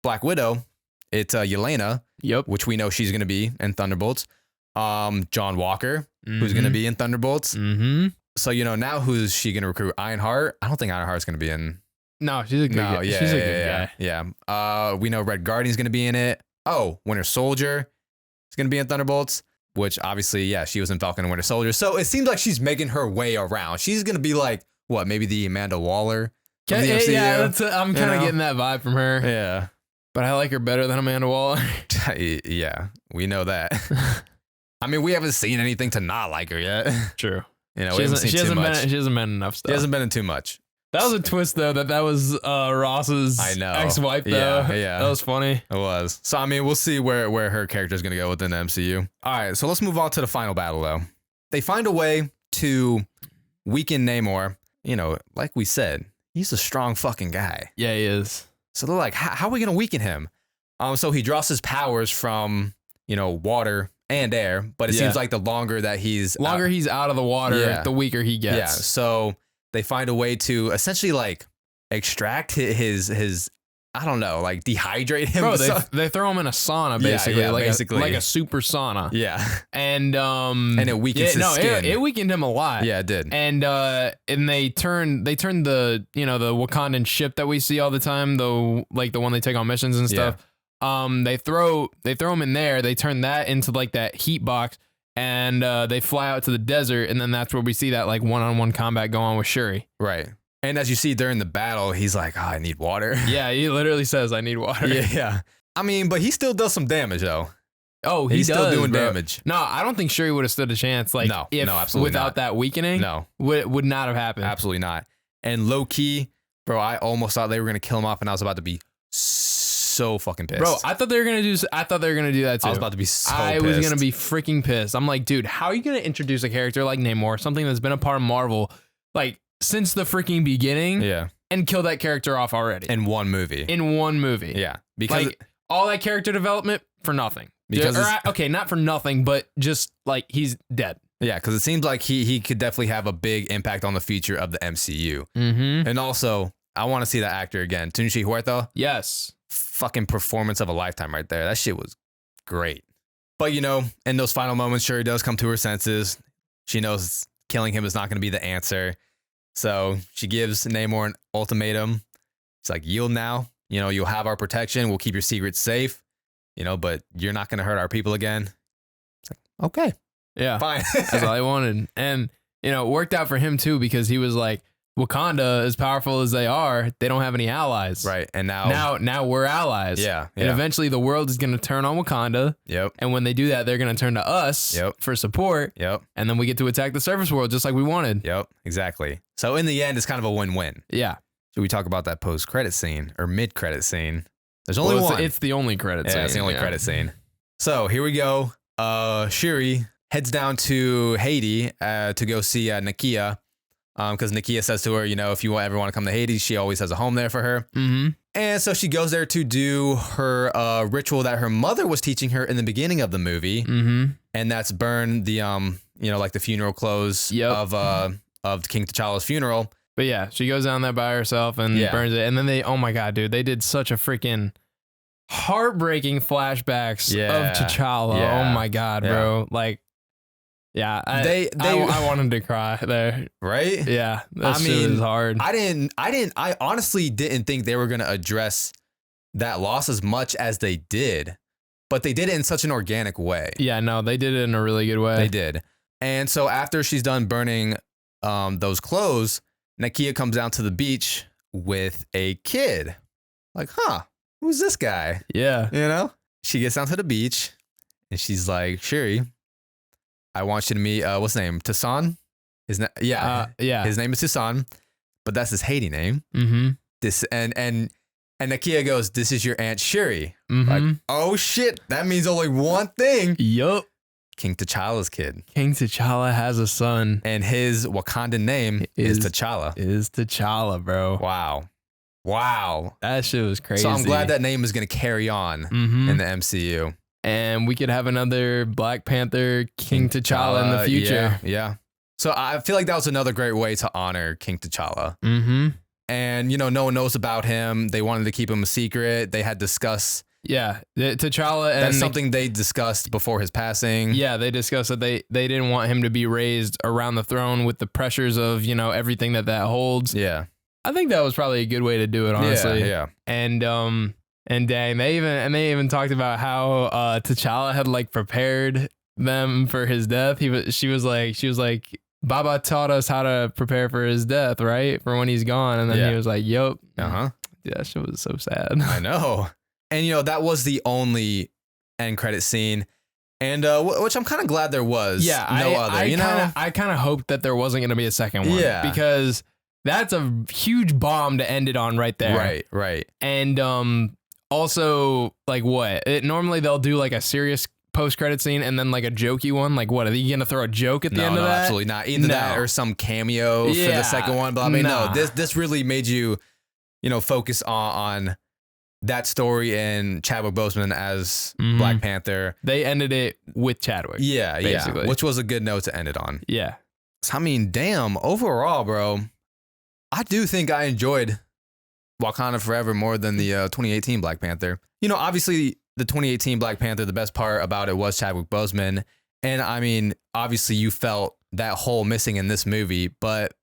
Black Widow? It's Yelena, Yep. which we know she's going to be in Thunderbolts. John Walker, who's going to be in Thunderbolts. Mm-hmm. So, now who's she going to recruit? Ironheart? I don't think Ironheart's going to be in. No, she's a good guy. Yeah, She's a yeah, good yeah, guy. Yeah. We know Red Guardian's going to be in it. Oh, Winter Soldier is going to be in Thunderbolts, which obviously, yeah, she was in Falcon and Winter Soldier. So it seems like she's making her way around. She's going to be like, what, maybe the Amanda Waller of the MCU? Yeah, I'm kind of getting that vibe from her. Yeah. But I like her better than Amanda Waller. Yeah, we know that. I mean, we haven't seen anything to not like her yet. True. We haven't seen too much. She hasn't been enough stuff. She hasn't been in too much. That was a twist, though, that was Ross's I know. ex-wife, though. Yeah. That was funny. It was. So, I mean, we'll see where her character is going to go within the MCU. All right, so let's move on to the final battle, though. They find a way to weaken Namor. Like we said, he's a strong fucking guy. Yeah, he is. So they're like, how are we going to weaken him? So he draws his powers from, water and air, but it seems like the longer that he's out of the water, the weaker he gets. Yeah, so they find a way to essentially like extract his I don't know, like dehydrate him. Bro, they throw him in a sauna basically, like a super sauna. Yeah. And it weakens his skin. It weakened him a lot. Yeah, it did. And they turned the the Wakandan ship that we see all the time, the one they take on missions and stuff. They throw him in there, they turn that into like that heat box, and they fly out to the desert, and then that's where we see that like one-on-one combat go on with Shuri. Right. And as you see during the battle, he's like, oh, I need water. Yeah, he literally says, I need water. Yeah. I mean, but he still does some damage, though. Oh, he's still doing bro. damage. No, I don't think Shuri would have stood a chance. Like, no, absolutely without not. that weakening, no, would not have happened. Absolutely not. And low key, bro, I almost thought they were gonna kill him off, and I was about to be so fucking pissed. Bro, I thought they were gonna do that too. I was about to be so I pissed. was gonna be freaking pissed. I'm like, dude, how are you gonna introduce a character like Namor, something that's been a part of Marvel, like since the freaking beginning? Yeah. And kill that character off already In one movie. Yeah. Because like all that character development for nothing. Because not for nothing, but just like he's dead. Yeah, because it seems like he could definitely have a big impact on the future of the MCU. Mm-hmm. And also, I want to see that actor again. Tunichi Huerta. Yes. Fucking performance of a lifetime right there. That shit was great. But, in those final moments, Shuri does come to her senses. She knows killing him is not going to be the answer. So she gives Namor an ultimatum. She's like, yield now. You'll have our protection. We'll keep your secrets safe. But you're not going to hurt our people again. It's like, okay. Yeah. Fine. That's all I wanted. And, it worked out for him too, because he was like, Wakanda, as powerful as they are, they don't have any allies. Right. And now we're allies. Yeah. And eventually the world is going to turn on Wakanda. Yep. And when they do that, they're going to turn to us for support. Yep. And then we get to attack the surface world just like we wanted. Yep. Exactly. So in the end, it's kind of a win-win. Yeah. Should we talk about that post-credit scene or mid-credit scene? There's only one. It's the only credit scene. Yeah, it's the only credit scene. So here we go. Shuri heads down to Haiti to go see Nakia. Because Nakia says to her, if you ever want to come to Haiti, she always has a home there for her. Mm-hmm. And so she goes there to do her ritual that her mother was teaching her in the beginning of the movie. Mm-hmm. and that's burn the like the funeral clothes of King T'Challa's funeral. But yeah, she goes down there by herself and burns it. And then oh my God, dude, they did such a freaking heartbreaking flashbacks of T'Challa. Yeah. Oh my God, bro. Like, yeah, I wanted to cry there. Right? Yeah. That shit was hard. I honestly didn't think they were going to address that loss as much as they did, but they did it in such an organic way. Yeah, no, they did it in a really good way. They did. And so after she's done burning those clothes, Nakia comes down to the beach with a kid. Like, who's this guy? Yeah. You know? She gets down to the beach and she's like, Shuri, I want you to meet, what's his name? Tassan? His name is Tassan, but that's his Haiti name. Mm-hmm. And Nakia goes, this is your Aunt Shuri. Mm-hmm. Like, oh shit, that means only one thing. Yup. King T'Challa's kid. King T'Challa has a son. And his Wakandan name is T'Challa. Is T'Challa, bro. Wow. That shit was crazy. So I'm glad that name is going to carry on in the MCU. And we could have another Black Panther King T'Challa in the future. Yeah. So I feel like that was another great way to honor King T'Challa. Mm-hmm. And, no one knows about him. They wanted to keep him a secret. They had discussed. Yeah, T'Challa. And that's something they discussed before his passing. Yeah, they discussed that they didn't want him to be raised around the throne with the pressures of, everything that holds. Yeah. I think that was probably a good way to do it, honestly. Yeah. And dang, they even talked about how T'Challa had like prepared them for his death. She was like, Baba taught us how to prepare for his death, right? For when he's gone. And then he was like, yup. Uh-huh. Yeah, that shit was so sad. I know. And, that was the only end credit scene. And which I'm kind of glad there was no other, I kind of hoped that there wasn't going to be a second one. Yeah. Because that's a huge bomb to end it on right there. Right. And also, like what? Normally they'll do like a serious post-credit scene and then like a jokey one. Like what? Are you going to throw a joke at the end of that? Absolutely not. Either that or some cameo for the second one. But I mean, no, this really made you, focus on that story and Chadwick Boseman as Black Panther. They ended it with Chadwick. Yeah, basically. Which was a good note to end it on. Yeah. So, I mean, damn, overall, bro, I do think I enjoyed Wakanda Forever more than the 2018 Black Panther. Obviously, the 2018 Black Panther, the best part about it was Chadwick Boseman. And I mean, obviously, you felt that hole missing in this movie, but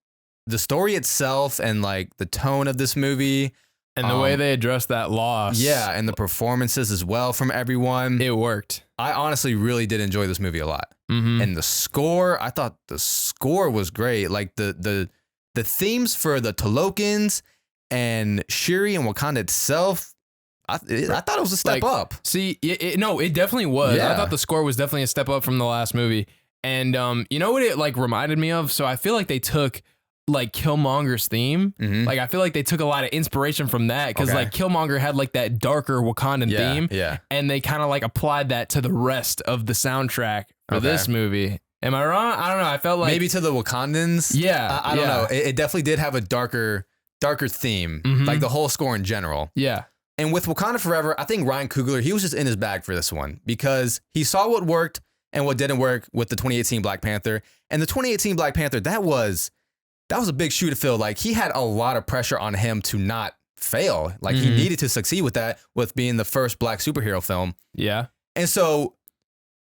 the story itself and like the tone of this movie and the way they addressed that loss. Yeah, and the performances as well from everyone. It worked. I honestly really did enjoy this movie a lot. Mm-hmm. And the score, I thought the score was great. Like the themes for the Tolokans and Shuri and Wakanda itself, I thought it was a step up. See, it definitely was. Yeah. I thought the score was definitely a step up from the last movie. And you know what it like reminded me of? So I feel like they took like Killmonger's theme. Mm-hmm. Like I feel like they took a lot of inspiration from that because like Killmonger had like that darker Wakandan theme. Yeah. And they kind of like applied that to the rest of the soundtrack for this movie. Am I wrong? I don't know. I felt like maybe to the Wakandans. Yeah. I don't know. It definitely did have a darker theme, like the whole score in general. Yeah. And with Wakanda Forever, I think Ryan Coogler, he was just in his bag for this one because he saw what worked and what didn't work with the 2018 Black Panther. And the 2018 Black Panther, that was a big shoe to fill. Like he had a lot of pressure on him to not fail. Like he needed to succeed with that, with being the first Black superhero film. Yeah. And so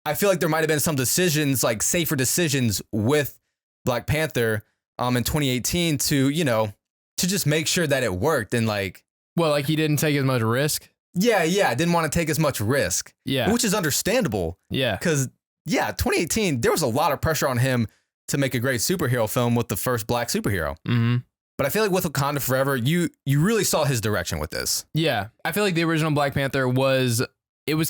I feel like there might have been some decisions, like safer decisions with Black Panther in 2018 to, to just make sure that it worked. And like, well, like he didn't take as much risk. Yeah. Didn't want to take as much risk. Yeah. Which is understandable. Yeah. Because 2018, there was a lot of pressure on him to make a great superhero film with the first Black superhero. Mm-hmm. But I feel like with Wakanda Forever, you really saw his direction with this. Yeah. I feel like the original Black Panther was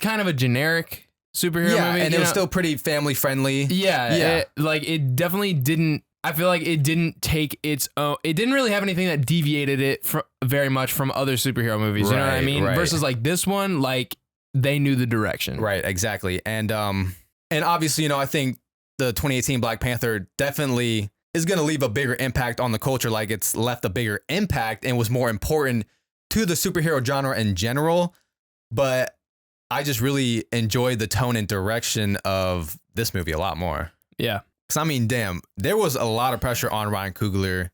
kind of a generic superhero movie. And it was still pretty family friendly. Yeah. It definitely didn't, I feel like it didn't take its own, it didn't really have anything that deviated it very much from other superhero movies. You know what I mean? Right. Versus like this one, like they knew the direction. Right. Exactly. And obviously, I think the 2018 Black Panther definitely is going to leave a bigger impact on the culture. Like it's left a bigger impact and was more important to the superhero genre in general. But I just really enjoyed the tone and direction of this movie a lot more. Yeah. Because, I mean, damn, there was a lot of pressure on Ryan Coogler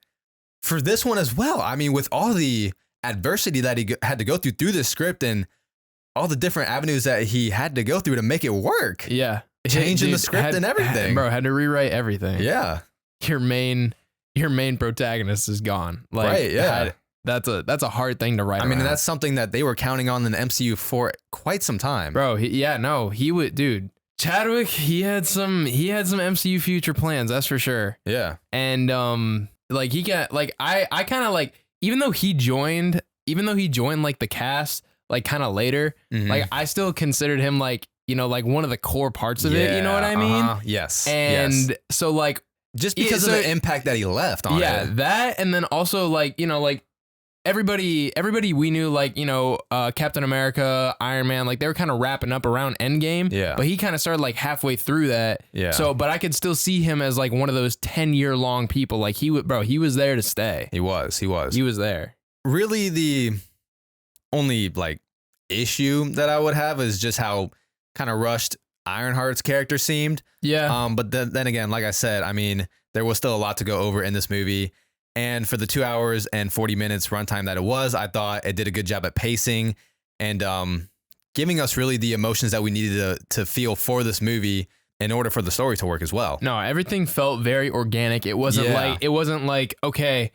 for this one as well. I mean, with all the adversity that he had to go through this script and all the different avenues that he had to go through to make it work. Yeah. Changing the script and everything. Had to rewrite everything. Yeah. Your main protagonist is gone. Like, right, yeah. That's a hard thing to write. I mean, and that's something that they were counting on in the MCU for quite some time. Bro, he would, dude. Chadwick, he had some MCU future plans, that's for sure. Yeah. And like he got like I kind of like even though he joined like the cast like kind of later, like I still considered him like, you know, like one of the core parts of it, you know what I mean? Yes. And so like just because of the impact that he left on it. Yeah, that, and then also like, you know, like everybody we knew, like, you know, Captain America, Iron Man, like they were kind of wrapping up around Endgame. Yeah. But he kind of started like halfway through that. Yeah. So, but I could still see him as like one of those 10-year long people. Like he was there to stay. He was there. Really, the only like issue that I would have is just how kind of rushed Ironheart's character seemed. Yeah. But then again, like I said, I mean, there was still a lot to go over in this movie. And for the 2 hours and 40 minutes runtime that it was, I thought it did a good job at pacing and giving us really the emotions that we needed to feel for this movie in order for the story to work as well. No, everything felt very organic. It wasn't like, okay,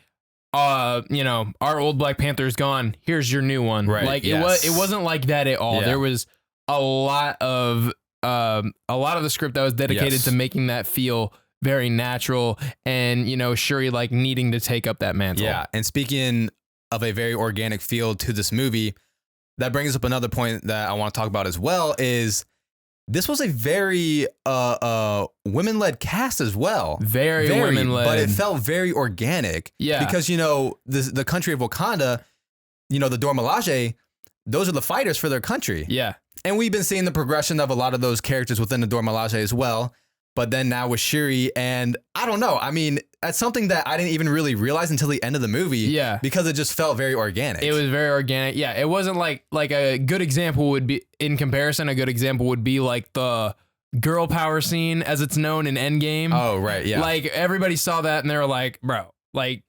you know, our old Black Panther's gone, here's your new one. Right. Like it wasn't like that at all. Yeah. There was a lot of the script that was dedicated to making that feel very natural, and, you know, Shuri like needing to take up that mantle. Yeah. And speaking of a very organic feel to this movie, that brings up another point that I want to talk about as well, is this was a very women-led cast as well. Very women-led. But it felt very organic. Yeah. Because, you know, the country of Wakanda, you know, the Dora Milaje, those are the fighters for their country. Yeah. And we've been seeing the progression of a lot of those characters within the Dora Milaje as well. But then now with Shuri, and I don't know. I mean, that's something that I didn't even really realize until the end of the movie. Yeah. Because it just felt very organic. It was very organic. Yeah. It wasn't like a good example would be, in comparison, a good example would be like the girl power scene as it's known in Endgame. Oh, right. Yeah. Like everybody saw that and they were like, bro, like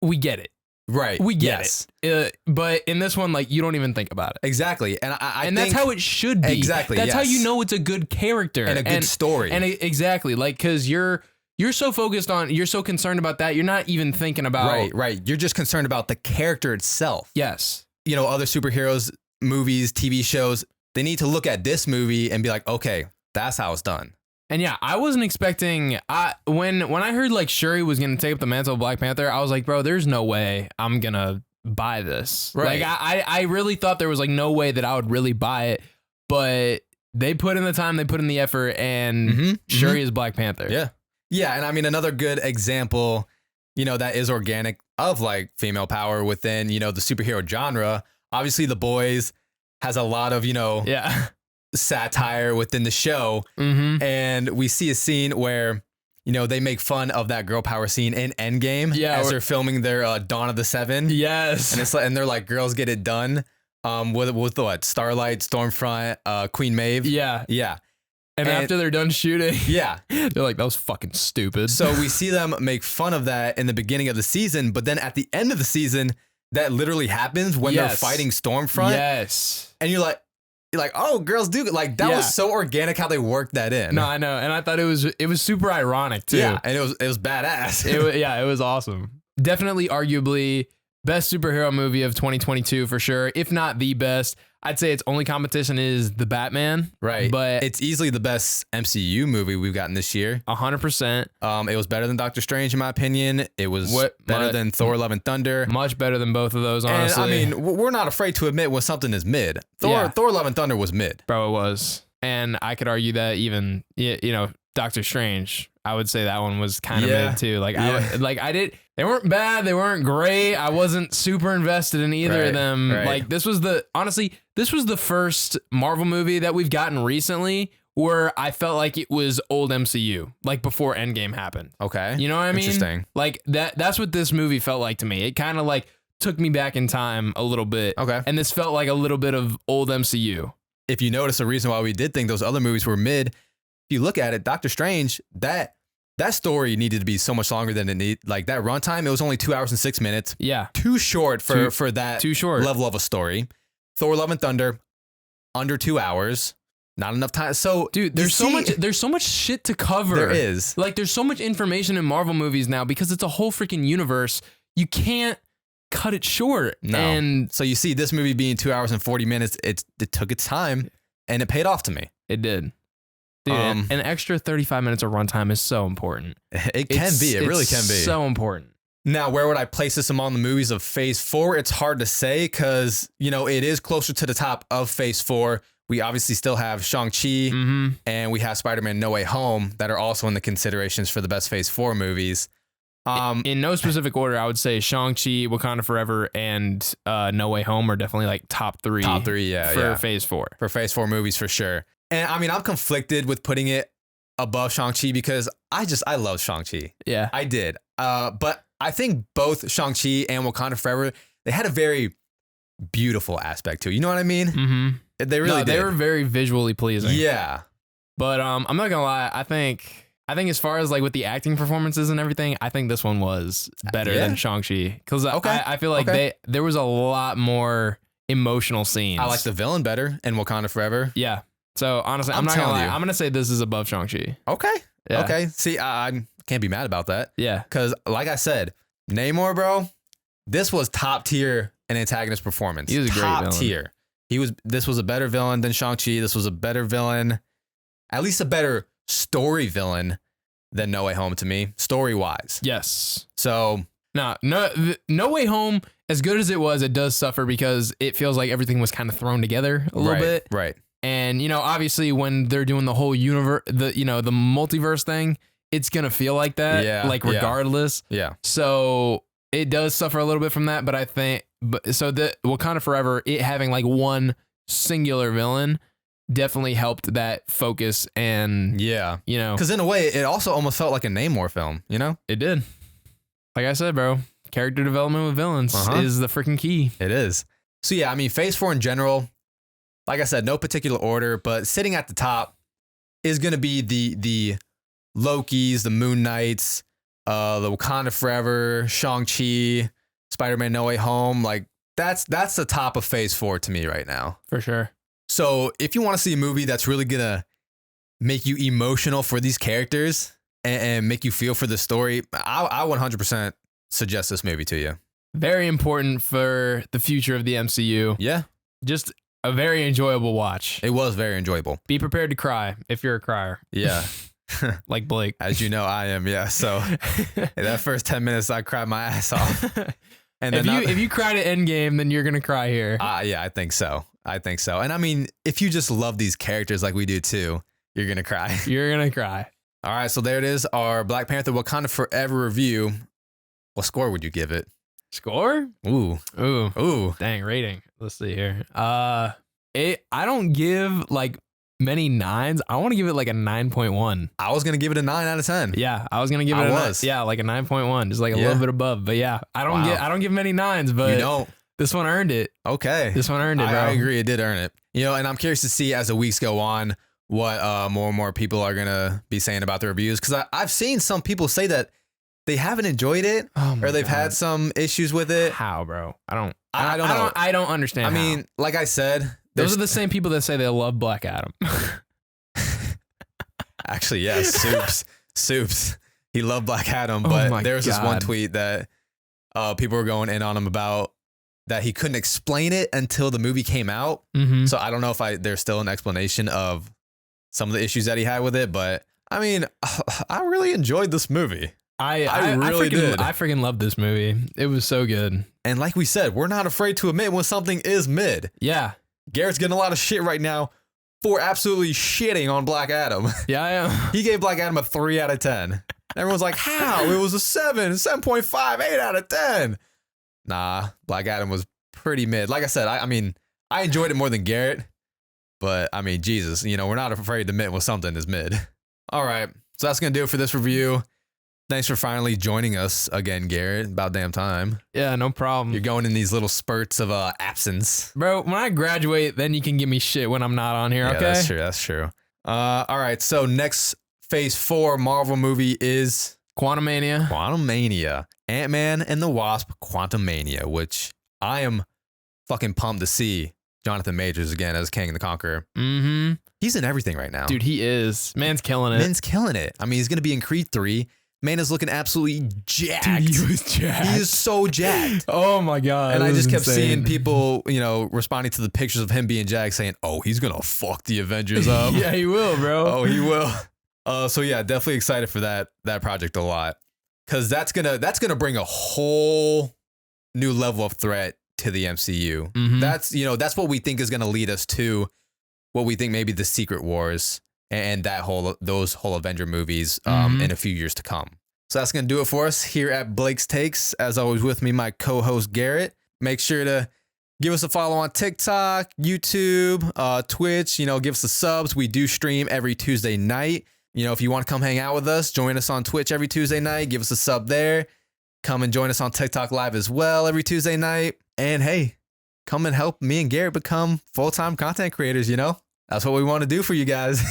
we get it. Right. We get it. But in this one, like, you don't even think about it. Exactly. And I think that's how it should be. Exactly. That's how you know it's a good character and a good story. And exactly. Like, because you're so focused on, you're so concerned about that, you're not even thinking about. Right. You're just concerned about the character itself. Yes. You know, other superheroes, movies, TV shows, they need to look at this movie and be like, okay, that's how it's done. And yeah, I wasn't expecting, when I heard like Shuri was going to take up the mantle of Black Panther, I was like, bro, there's no way I'm going to buy this. Right. Like I really thought there was like no way that I would really buy it, but they put in the time, they put in the effort, and Shuri is Black Panther. Yeah. Yeah. And I mean, another good example, you know, that is organic of like female power within, you know, the superhero genre. Obviously, The Boys has a lot of, you know, satire within the show. And we see a scene where, you know, they make fun of that girl power scene in Endgame as they're filming their Dawn of the Seven. Yes. And it's like, and they're like, girls get it done. With what? Starlight, Stormfront, Queen Maeve. Yeah. Yeah. And after they're done shooting, they're like, that was fucking stupid. So we see them make fun of that in the beginning of the season, but then at the end of the season, that literally happens when they're fighting Stormfront. Yes. And you're like, oh, girls do, like, that was so organic how they worked that in. No, I know. And I thought it was super ironic too. Yeah. And it was badass. It was awesome. Definitely arguably best superhero movie of 2022 for sure. If not the best, I'd say its only competition is The Batman. Right. But it's easily the best MCU movie we've gotten this year. 100%. It was better than Doctor Strange, in my opinion. It was better than Thor Love and Thunder. Much better than both of those, honestly. And I mean, we're not afraid to admit when something is mid. Thor Love and Thunder was mid. Bro, it was. And I could argue that even, you know, Doctor Strange, I would say that one was kind of mid too. Like, they weren't bad. They weren't great. I wasn't super invested in either of them. Right. Like, this was the first Marvel movie that we've gotten recently where I felt like it was old MCU, like before Endgame happened. Okay. You know what I mean? Interesting. Like that's what this movie felt like to me. It kind of like took me back in time a little bit. Okay. And this felt like a little bit of old MCU. if you notice, the reason why we did think those other movies were mid, if you look at it, Doctor Strange, that story needed to be so much longer than it need. Like that runtime, it was only 2 hours and 6 minutes. Yeah. Too short for that too short level of a story. Thor: Love and Thunder, under 2 hours. Not enough time. So, dude, there's so much shit to cover. There is. Like, there's so much information in Marvel movies now because it's a whole freaking universe. You can't cut it short. No. And so you see this movie being 2 hours and 40 minutes, it took its time and it paid off to me. It did. Dude, an extra 35 minutes of runtime is so important. It can be. It really can be. So important. Now, where would I place this among the movies of Phase 4? It's hard to say because, it is closer to the top of Phase 4. We obviously still have Shang-Chi and we have Spider-Man No Way Home that are also in the considerations for the best Phase 4 movies. In no specific order, I would say Shang-Chi, Wakanda Forever, and No Way Home are definitely like top three. Top three, yeah. For Phase 4. For Phase 4 movies, for sure. And I mean, I'm conflicted with putting it above Shang-Chi because I love Shang-Chi. Yeah. I did. But I think both Shang-Chi and Wakanda Forever, they had a very beautiful aspect to it. You know what I mean? Mm-hmm. They really did. They were very visually pleasing. Yeah. But I'm not gonna lie, I think as far as like with the acting performances and everything, I think this one was better than Shang-Chi. Because I feel like there was a lot more emotional scenes. I like the villain better in Wakanda Forever. Yeah. So honestly, I'm not gonna lie. I'm gonna say this is above Shang-Chi. Okay. Yeah. Okay. See, I can't be mad about that. Yeah. Because like I said, Namor, bro, this was top tier an antagonist performance. He was a great villain. Top tier. This was a better villain than Shang-Chi. This was a better villain, at least a better story villain than No Way Home to me, story-wise. Yes. So No Way Home, as good as it was, it does suffer because it feels like everything was kind of thrown together a little bit. Right. And obviously when they're doing the whole universe, the multiverse thing, it's gonna feel like that. Yeah. Like regardless. Yeah. So it does suffer a little bit from that, but I think, so the Wakanda Forever, it having like one singular villain definitely helped that focus and because in a way it also almost felt like a Namor film. It did. Like I said, bro, character development with villains is the freaking key. It is. So yeah, I mean, Phase 4 in general, like I said, no particular order, but sitting at the top is going to be the Lokis, the Moon Knights, the Wakanda Forever, Shang-Chi, Spider-Man No Way Home. Like that's the top of Phase 4 to me right now. For sure. So if you want to see a movie that's really going to make you emotional for these characters and make you feel for the story, I 100% suggest this movie to you. Very important for the future of the MCU. Yeah. Just a very enjoyable watch. It was very enjoyable. Be prepared to cry if you're a crier. Yeah. Like Blake. As you know, I am. Yeah. So that first 10 minutes, I cried my ass off. And if you cried at Endgame, then you're going to cry here. Yeah, I think so. And I mean, if you just love these characters like we do too, you're going to cry. You're going to cry. All right. So there it is. Our Black Panther Wakanda Forever review. What score would you give it? Score? Ooh. Dang, rating. Let's see here. I don't give like many nines. I want to give it like a 9.1. I was going to give it a 9 out of 10. Yeah, I was going to give it like a 9.1. Just like a little bit above. But yeah, I don't give many nines, but you don't. This one earned it. Okay. This one earned it, bro. I agree. It did earn it. And I'm curious to see as the weeks go on what more and more people are going to be saying about the reviews. Because I've seen some people say that they haven't enjoyed it or they've had some issues with it. How, bro? I don't know. I don't understand. I mean, like I said, those are the same people that say they love Black Adam. Actually, yes. Soups. He loved Black Adam, but there was this one tweet that people were going in on him about that he couldn't explain it until the movie came out. Mm-hmm. So I don't know if there's still an explanation of some of the issues that he had with it, but I mean, I really enjoyed this movie. I really did. I freaking loved this movie. It was so good. And like we said, we're not afraid to admit when something is mid. Yeah. Garrett's getting a lot of shit right now for absolutely shitting on Black Adam. Yeah, I am. He gave Black Adam a 3 out of 10. Everyone's like, how? It was a 7.5, 8 out of 10. Nah, Black Adam was pretty mid. Like I said, I mean, I enjoyed it more than Garrett, but I mean, Jesus, we're not afraid to admit when something is mid. All right, so that's going to do it for this review. Thanks for finally joining us again, Garrett. About damn time. Yeah, no problem. You're going in these little spurts of absence. Bro, when I graduate, then you can give me shit when I'm not on here, Yeah, okay? that's true. That's true. All right. So next Phase 4 Marvel movie is Quantumania. Quantumania. Ant-Man and the Wasp Quantumania, which I am fucking pumped to see Jonathan Majors again as Kang the Conqueror. Mm-hmm. He's in everything right now. Dude, he is. Man's killing it. Man's killing it. I mean, he's going to be in Creed 3. Man is looking absolutely jacked. Dude, he was jacked. He is so jacked. Oh my God. And I just kept insane. seeing people, responding to the pictures of him being jacked saying, oh, he's going to fuck the Avengers up. Yeah, he will, bro. Oh, he will. So yeah, definitely excited for that project a lot. Cause that's gonna bring a whole new level of threat to the MCU. Mhm. That's what we think is gonna lead us to what we think maybe the Secret Wars and those whole Avenger movies in a few years to come. So that's gonna do it for us here at Blake's Takes. As always, with me, my co-host Garrett. Make sure to give us a follow on TikTok, YouTube, Twitch. Give us the subs. We do stream every Tuesday night. If you want to come hang out with us, join us on Twitch every Tuesday night. Give us a sub there. Come and join us on TikTok Live as well every Tuesday night. And hey, come and help me and Garrett become full-time content creators, That's what we want to do for you guys.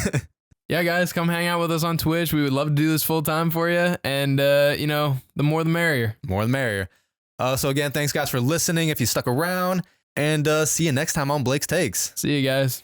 Yeah, guys, come hang out with us on Twitch. We would love to do this full time for you. And, the more the merrier. More the merrier. So again, thanks guys for listening if you stuck around. And see you next time on Blake's Takes. See you guys.